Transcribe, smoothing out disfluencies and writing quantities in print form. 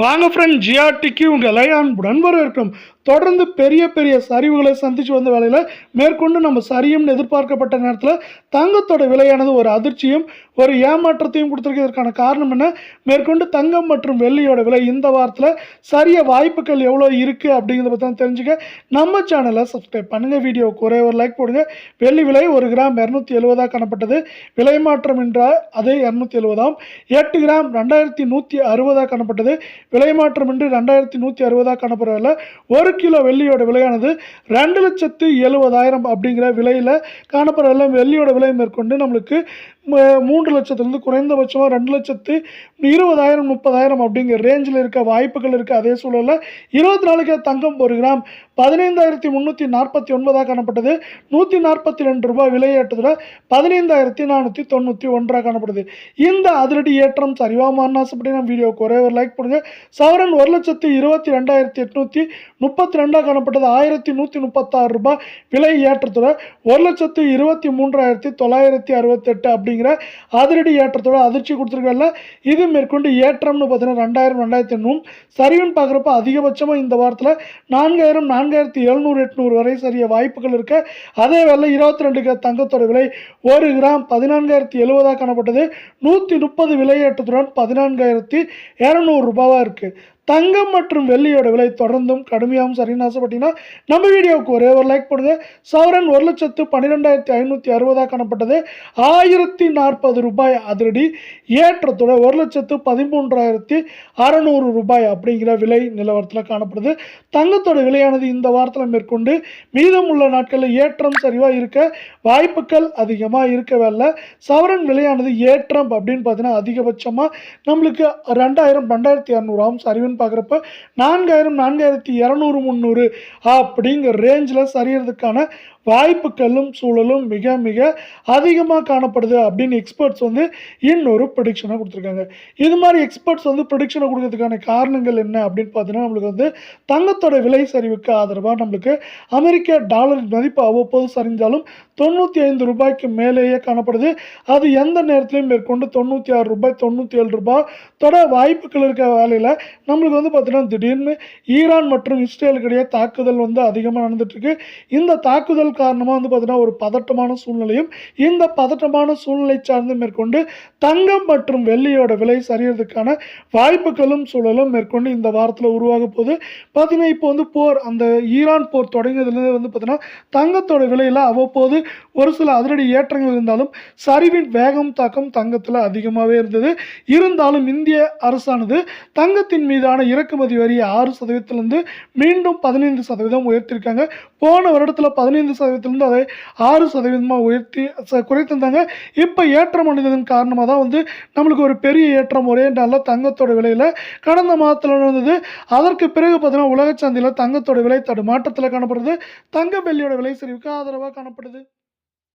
வாங்க ஃப்ரெண்ட், ஜிஆர்டிக்கு உங்களை அன்புடன் வரவேற்கிறோம். தொடர்ந்து பெரிய பெரிய சரிவுகளை சந்திச்சு வந்த வேளையில் மேற்கொண்டு நம்ம சரியும்னு எதிர்பார்க்கப்பட்ட நேரத்தில் தங்கத்தோட விலையானது ஒரு அதிர்ச்சியும் ஒரு ஏமாற்றத்தையும் கொடுத்துருக்கிறதுக்கான காரணம் என்ன, மேற்கொண்டு தங்கம் மற்றும் வெள்ளியோட விலை இந்த வாரத்தில் சரிய வாய்ப்புகள் எவ்வளோ இருக்குது அப்படிங்கிறத பற்றி தான் தெரிஞ்சுக்க நம்ம சேனலை சப்ஸ்கிரைப் பண்ணுங்கள். வீடியோவுக்கு ஒரே ஒரு லைக் போடுங்க. வெள்ளி விலை 1 கிராம் 270 காணப்பட்டது. விலை மாற்றம் என்றால் அதே 270. 8 கிராம் 2160 காணப்பட்டது. விலை மாற்றம் என்று 2160 காணப்படுறதில்ல. 1 கிலோ வெள்ளியோட விலையானது 2,70,000 அப்படிங்கிற விலையில் காணப்படுறதில்ல. வெள்ளியோட விலை மேற்கொண்டு நம்மளுக்கு 3 லட்சத்துலேருந்து குறைந்தபட்சமாக 2,20,000 30,000 அப்படிங்கிற ரேஞ்சில் இருக்க வாய்ப்புகள் இருக்குது. அதே சூழலில் 24 கிலோ தங்கம் 1 கிராம் 15,349 காணப்பட்டது. 142 ரூபாய் விலையேற்றத்தில் 15,491 காணப்படுது. இந்த அதிரடி ஏற்றம் சரிவாமான்னு ஆசைப்படி நம்ம வீடியோவுக்கு ஒரே ஒரு லைக் போடுங்க. சவரன் 1,22,832 காணப்பட்டது. 1,136 ரூபாய் விலை ஏற்றத்தோட 1,23,968 அப்படிங்கிற அதிரடி ஏற்றத்தோட அதிர்ச்சி கொடுத்துருக்கல. இது மேற்கொண்டு ஏற்றம்னு பார்த்தீங்கன்னா 2,000 2,500 சரிவுன்னு பார்க்குறப்ப அதிகபட்சமாக இந்த வாரத்தில் 4,000 4,700 800 வரை சரிய வாய்ப்புகள் இருக்கு. அதே வேலை 22 கிலோ தங்கத்தோட விலை 1 கிராம் 14,070 காணப்பட்டது. 130 விலையேற்றத்துடன் 14,200 ரூபாவா இருக்கு. தங்கம் மற்றும் வெள்ளியோட விலை தொடர்ந்தும் கடுமையாகவும் சரின்னு ஆசைப்பட்டீங்கன்னா நம்ம வீடியோவுக்கு ஒரே ஒரு லைக் போடுங்க. சவரன் 1,12,560 காணப்பட்டது. 1,040 ரூபாய் அதிரடி ஏற்றத்தோட 1,13,600 ரூபாய் அப்படிங்கிற விலை நிலவரத்தில் காணப்படுது. தங்கத்தோட விலையானது இந்த வாரத்தில் மேற்கொண்டு மீதமுள்ள நாட்களில் ஏற்றம் சரிவாக இருக்க வாய்ப்புகள் அதிகமாக இருக்கவே இல்லை. சவரன் விலையானது ஏற்றம் அப்படின்னு பார்த்தீங்கன்னா அதிகபட்சமாக நம்மளுக்கு 2,000 2,200 சரிவுன்னு பார்க்குறப்ப 4,000 4,200 300 அப்படிங்கிற ரேஞ்சில் சரியறதுக்கான வாய்ப்புகளும் சூழலும் மிக மிக அதிகமாக காணப்படுது அப்படின்னு எக்ஸ்பர்ட்ஸ் இன்னொரு ப்ரெடிக்ஷனை கொடுத்துருக்காங்க. இது மாதிரி எக்ஸ்பர்ட்ஸ் ப்ரெடிக்ஷனை கொடுக்கறதுக்கான காரணங்கள் என்ன அப்படின்னு பார்த்தீங்கன்னா நம்மளுக்கு தங்கத்தோட விலை சரிவுக்கு ஆதரவாக நம்மளுக்கு அமெரிக்க டாலர் மதிப்பு அவ்வப்போது சரிஞ்சாலும் 95 ரூபாய்க்கு மேலேயே காணப்படுது. அது எந்த நேரத்திலையும் மேற்கொண்டு 96 ரூபாய் 97 ரூபாய் தொட வாய்ப்புகள் இருக்க வேலையில் நம்மளுக்கு பார்த்தீங்கன்னா திடீர்னு ஈரான் மற்றும் இஸ்ரேலுக்கு இடையே தாக்குதல் அதிகமாக நடந்துட்டுருக்கு. இந்த தாக்குதல் காரணமாக பார்த்தீங்கன்னா ஒரு பதட்டமான சூழ்நிலையும் இந்த பதட்டமான சூழ்நிலை சார்ந்து மேற்கொண்டு தங்கம் மற்றும் வெள்ளியோட விலை சரியறதுக்கான வாய்ப்புகளும் சூழலும் மேற்கொண்டு இந்த வாரத்தில் உருவாக போகுது. பார்த்தீங்கன்னா இப்போ போர், அந்த ஈரான் போர் தொடங்கியதுலேருந்து பார்த்தீங்கன்னா தங்கத்தோட விலையில் அவ்வப்போது ஒரு சில அதிரடி ஏற்றங்கள் இருந்தாலும் சரிவின் வேகம் தாக்கம் தங்கத்தில் அதிகமாகவே இருந்தது. இருந்தாலும் இந்திய அரசானது தங்கத்தின் மீதான இறக்குமதி வரியை 6% மீண்டும் 15% உயர்த்திருக்காங்க. போன வருடத்தில் 15% அதை 6% உயர்த்தி குறைத்திருந்தாங்க. இப்போ ஏற்றம் அடைந்ததன் காரணமாக தான் நம்மளுக்கு ஒரு பெரிய ஏற்றம் ஒரே நாளில் தங்கத்தோட விலையில் கடந்த மாதத்தில் நடந்தது. அதற்கு பிறகு பார்த்தீங்கன்னா உலக சந்தையில் தங்கத்தோட விலை தடுமாற்றத்தில் காணப்படுது. தங்க வெள்ளியோட விலை சரிவுக்கு ஆதரவாக காணப்படுது.